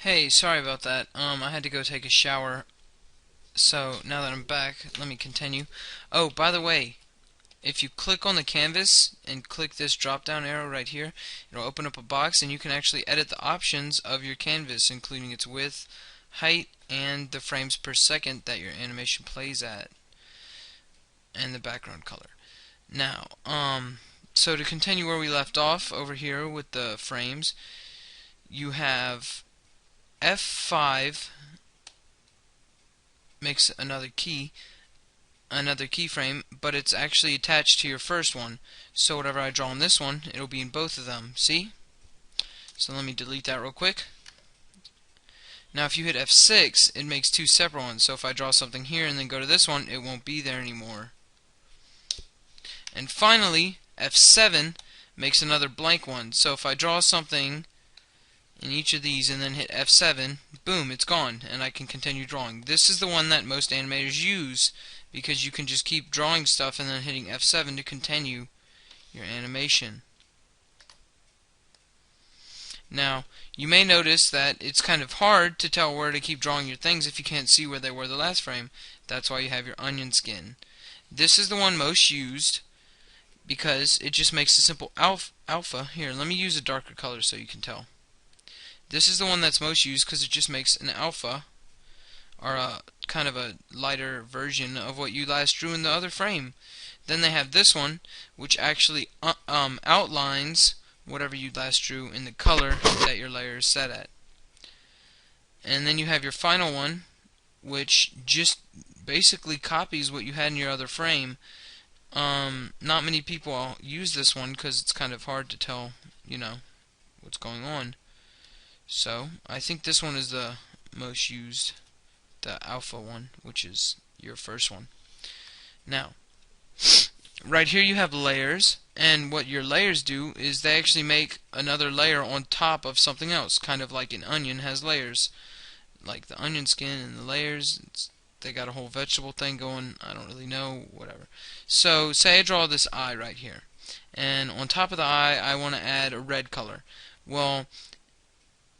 Hey, sorry about that. I had to go take a shower. So now that I'm back, let me continue. Oh, by the way, if you click on the canvas and click this drop down arrow right here, it'll open up a box and you can actually edit the options of your canvas, including its width, height, and the frames per second that your animation plays at, and the background color. Now, so to continue where we left off over here with the frames, you have F5 makes another keyframe, but it's actually attached to your first one. So whatever I draw on this one, it'll be in both of them. See? So let me delete that real quick. Now if you hit F6, it makes two separate ones. So if I draw something here and then go to this one, it won't be there anymore. And finally, F7 makes another blank one. So if I draw something in each of these and then hit F7, boom, it's gone, and I can continue drawing. This is the one that most animators use because you can just keep drawing stuff and then hitting F7 to continue your animation. Now, you may notice that it's kind of hard to tell where to keep drawing your things if you can't see where they were the last frame. That's why you have your onion skin. This is the one most used because it just makes a simple alpha. Here, let me use a darker color so you can tell. This is the one that's most used because it just makes an alpha, or a kind of a lighter version of what you last drew in the other frame. Then they have this one, which actually outlines whatever you last drew in the color that your layer is set at. And then you have your final one, which just basically copies what you had in your other frame. Not many people use this one because it's kind of hard to tell, what's going on. So I think this one is the most used, the alpha one, which is your first one. Now, right here you have layers, and what your layers do is they actually make another layer on top of something else, kind of like an onion has layers, like the onion skin and the layers. They got a whole vegetable thing going. I don't really know, whatever. So say I draw this eye right here, and on top of the eye I want to add a red color. Well,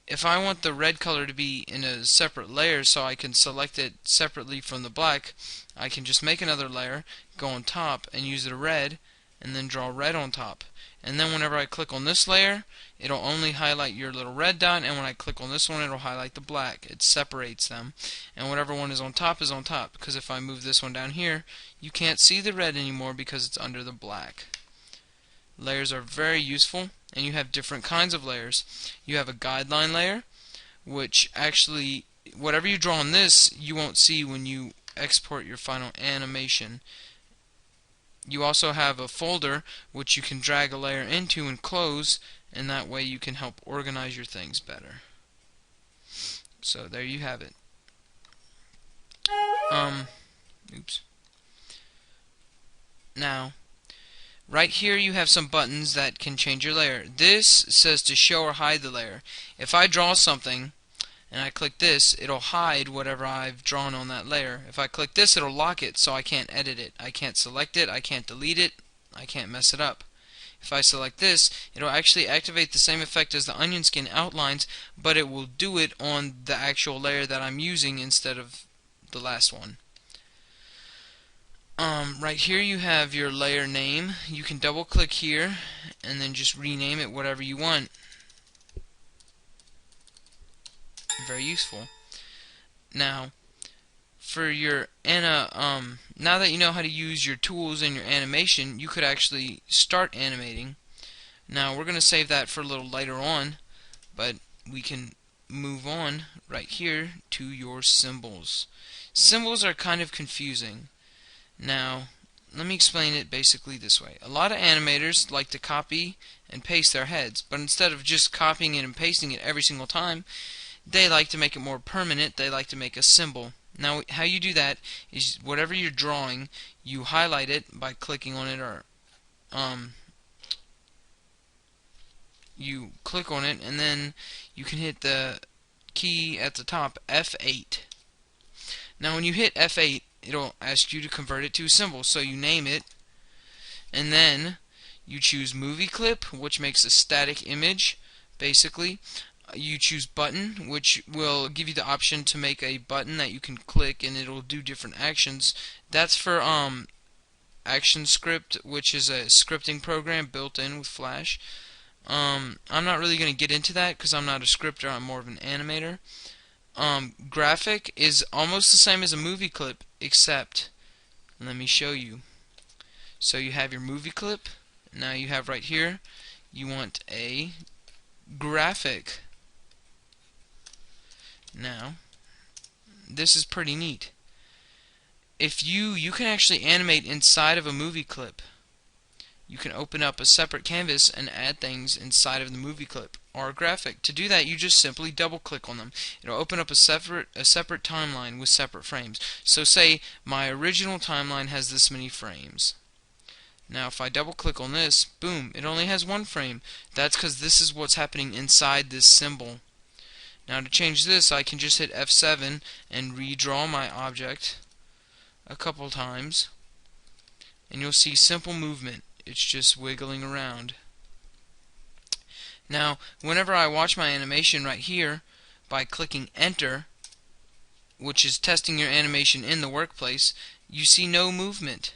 if I want the red color to be in a separate layer so I can select it separately from the black, I can just make another layer, go on top, and use the red, and then draw red on top. And then whenever I click on this layer, it'll only highlight your little red dot, and when I click on this one, it'll highlight the black. It separates them. And whatever one is on top, because if I move this one down here, you can't see the red anymore because it's under the black. Layers are very useful, and you have different kinds of layers. You have a guideline layer, which actually, whatever you draw on this, you won't see when you export your final animation. You also have a folder, which you can drag a layer into and close, and that way you can help organize your things better. So there you have it. Oops. Now, right here you have some buttons that can change your layer. This says to show or hide the layer. If I draw something and I click this, it'll hide whatever I've drawn on that layer. If I click this, it'll lock it so I can't edit it. I can't select it, I can't delete it, I can't mess it up. If I select this, it'll actually activate the same effect as the onion skin outlines, but it will do it on the actual layer that I'm using instead of the last one. Right here you have your layer name. You can double click here and then just rename it whatever you want. Very useful. Now, for your now that you know how to use your tools in your animation, you could actually start animating. Now we're going to save that for a little later on, but we can move on right here to your symbols. Symbols are kind of confusing. Now, let me explain it basically this way. A lot of animators like to copy and paste their heads, but instead of just copying it and pasting it every single time, they like to make it more permanent. They like to make a symbol. Now, how you do that is whatever you're drawing, you highlight it by clicking on it, or you click on it, and then you can hit the key at the top, F8. Now, when you hit F8, it'll ask you to convert it to a symbol. So you name it, and then you choose movie clip, which makes a static image basically. you choose button, which will give you the option to make a button that you can click and it'll do different actions. That's for ActionScript, which is a scripting program built in with Flash. I'm not really going to get into that because I'm not a scripter, I'm more of an animator. Graphic is almost the same as a movie clip, except, let me show you. So you have your movie clip, now you have right here, you want a graphic. Now, this is pretty neat. If you can actually animate inside of a movie clip. You can open up a separate canvas and add things inside of the movie clip or a graphic. To do that, you just simply double click on them. It'll open up a separate timeline with separate frames. So say my original timeline has this many frames. Now if I double click on this, boom, it only has one frame. That's because this is what's happening inside this symbol. Now to change this, I can just hit F7 and redraw my object a couple times, and you'll see simple movement. It's just wiggling around. Now, whenever I watch my animation right here, by clicking Enter, which is testing your animation in the workplace, you see no movement.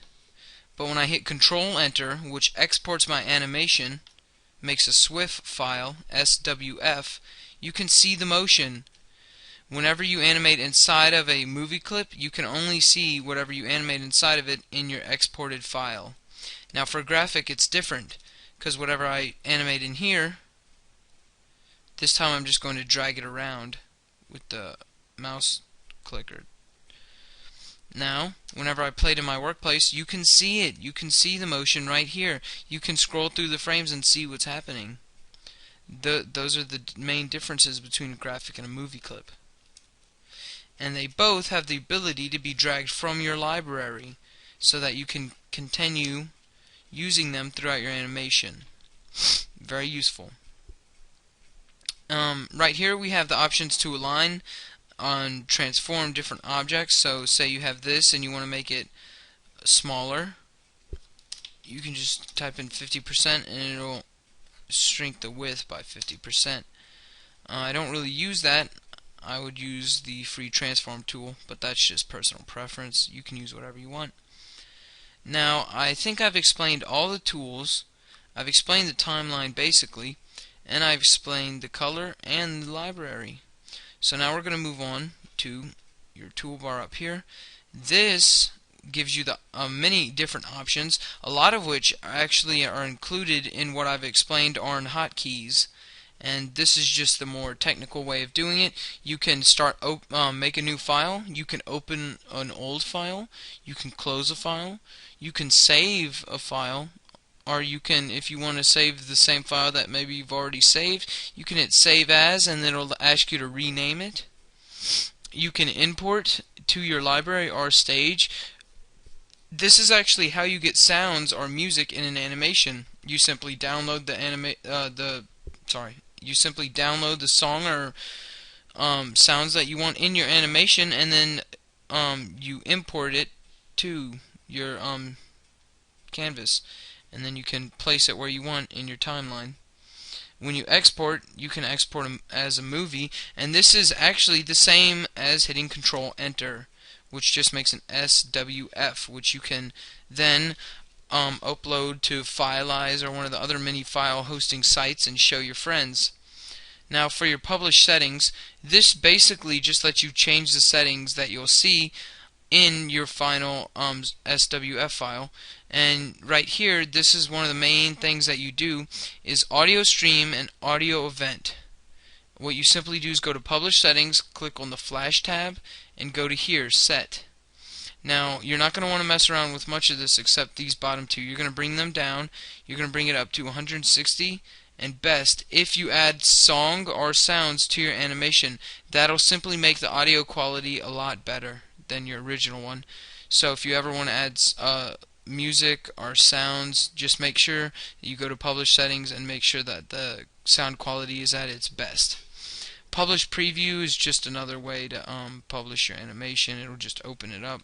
But when I hit Control Enter, which exports my animation, makes a SWF file, SWF, you can see the motion. Whenever you animate inside of a movie clip, you can only see whatever you animate inside of it in your exported file. Now for graphic it's different, because whatever I animate in here, this time I'm just going to drag it around with the mouse clicker. Now whenever I play it in my workplace, you can see it. You can see the motion right here. You can scroll through the frames and see what's happening. Those are the main differences between a graphic and a movie clip. And they both have the ability to be dragged from your library so that you can continue using them throughout your animation. Very useful. Right here we have the options to align on transform different objects. So say you have this and you want to make it smaller, you can just type in 50% and it'll shrink the width by 50%. I don't really use that. I would use the free transform tool, but that's just personal preference. You can use whatever you want. Now, I think I've explained all the tools. I've explained the timeline basically, and I've explained the color and the library. So now we're going to move on to your toolbar up here. This gives you the many different options, a lot of which actually are included in what I've explained are in hotkeys. And this is just the more technical way of doing it. You can start make a new file, you can open an old file, you can close a file, you can save a file, or you can, if you want to save the same file that maybe you've already saved, you can hit save as and then it'll ask you to rename it. You can import to your library or stage. This is actually how you get sounds or music in an animation. You simply download you simply download the song or sounds that you want in your animation, and then you import it to your canvas, and then you can place it where you want in your timeline. When you export, you can export them as a movie, and this is actually the same as hitting Control Enter, which just makes an SWF, which you can then upload to Fileyes or one of the other many file hosting sites and show your friends. Now for your publish settings, this basically just lets you change the settings that you'll see in your final SWF file. And right here, this is one of the main things that you do is audio stream and audio event. What you simply do is go to publish settings, click on the flash tab, and go to here, set. Now you're not going to want to mess around with much of this except these bottom two. You're going to bring them down, you're going to bring it up to 160, and best, if you add song or sounds to your animation, that'll simply make the audio quality a lot better than your original one. So if you ever want to add music or sounds, just make sure that you go to publish settings and make sure that the sound quality is at its best. Publish preview is just another way to publish your animation. It'll just open it up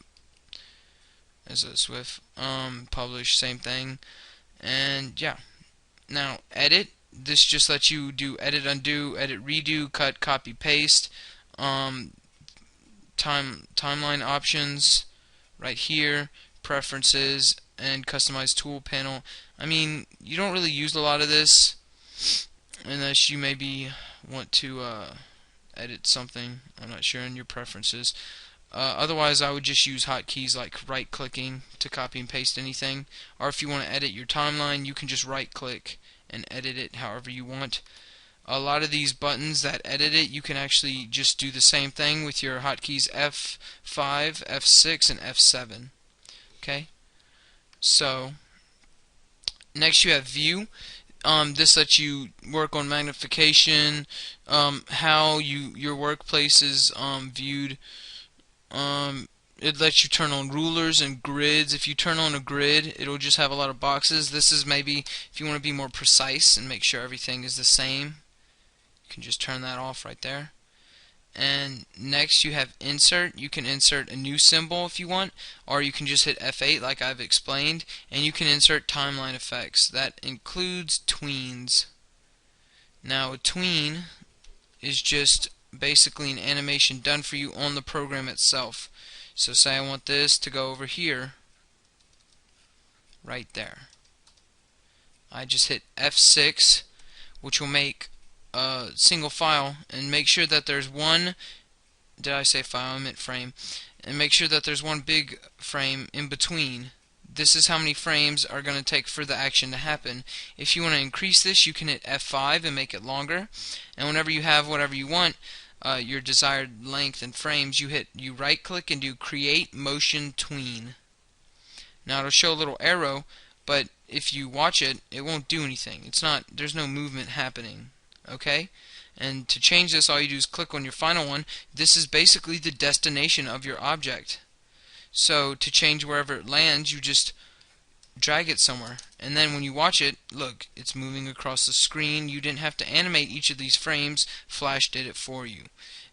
as a SWF. Publish, same thing. And yeah. Now edit, this just lets you do edit, undo, edit, redo, cut, copy, paste, um, timeline options right here, preferences, and customize tool panel. I mean, you don't really use a lot of this unless you maybe want to edit something, I'm not sure, in your preferences. Otherwise, I would just use hotkeys like right clicking to copy and paste anything, or if you want to edit your timeline, you can just right click and edit it however you want. A lot of these buttons that edit it, you can actually just do the same thing with your hotkeys F5, F6, and F7. Okay, so next you have view. This lets you work on magnification, how your workplace is viewed. It lets you turn on rulers and grids. If you turn on a grid, it'll just have a lot of boxes. This is maybe if you want to be more precise and make sure everything is the same. You can just turn that off right there. And next you have insert. You can insert a new symbol if you want, or you can just hit F8 like I've explained, and you can insert timeline effects. That includes tweens. Now a tween is just basically an animation done for you on the program itself. So say I want this to go over here, right there. I just hit F6, which will make a single file, and make sure that there's one, did I say file? I meant frame. And make sure that there's one big frame in between. This is how many frames are going to take for the action to happen. If you want to increase this, you can hit F5 and make it longer. And whenever you have whatever you want, your desired length and frames, you right click and do create motion tween. Now it'll show a little arrow, but if you watch it, it won't do anything. There's no movement happening. Okay? And to change this, all you do is click on your final one. This is basically the destination of your object. So to change wherever it lands, you just drag it somewhere, and then when you watch it, look, it's moving across the screen. You didn't have to animate each of these frames. Flash did it for you.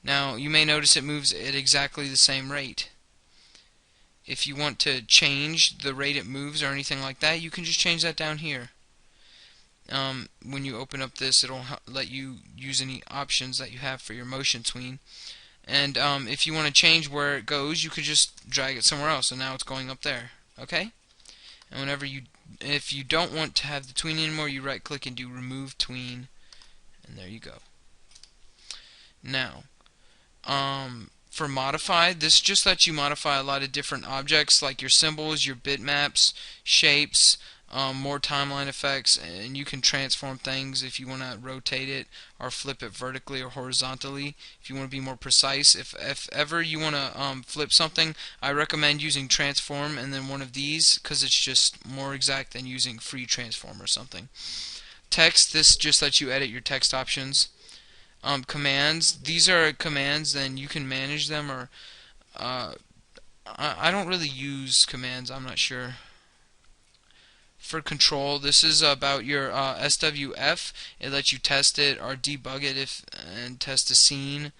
Now you may notice it moves at exactly the same rate. If you want to change the rate it moves or anything like that, you can just change that down here. When you open up this, it'll let you use any options that you have for your motion tween. And if you want to change where it goes, you could just drag it somewhere else, and now it's going up there. Okay? And if you don't want to have the tween anymore, you right click and do remove tween, and there you go. Now, for modify, this just lets you modify a lot of different objects like your symbols, your bitmaps, shapes, more timeline effects, and you can transform things if you want to rotate it or flip it vertically or horizontally. If you want to be more precise, if ever you want to flip something, I recommend using transform and then one of these, because it's just more exact than using free transform or something. Text, this just lets you edit your text options. Commands, these are commands, then you can manage them, or I don't really use commands, I'm not sure. For control, this is about your SWF. It lets you test it or debug it and test a scene.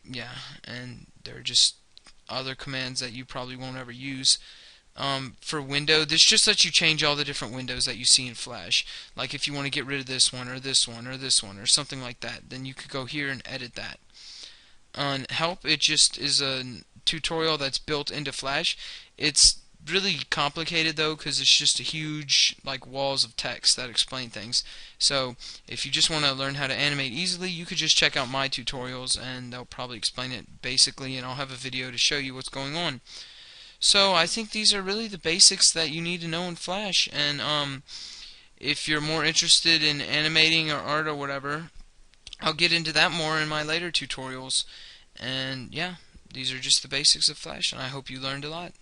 Yeah, and there are just other commands that you probably won't ever use. For window, this just lets you change all the different windows that you see in Flash. Like if you want to get rid of this one or this one or this one or something like that, then you could go here and edit that. On help, it just is a tutorial that's built into Flash. It's really complicated though, because it's just a huge walls of text that explain things. So if you just want to learn how to animate easily, you could just check out my tutorials and they'll probably explain it basically, and I'll have a video to show you what's going on. So I think these are really the basics that you need to know in Flash, and if you're more interested in animating or art or whatever, I'll get into that more in my later tutorials. And yeah, these are just the basics of Flash, and I hope you learned a lot.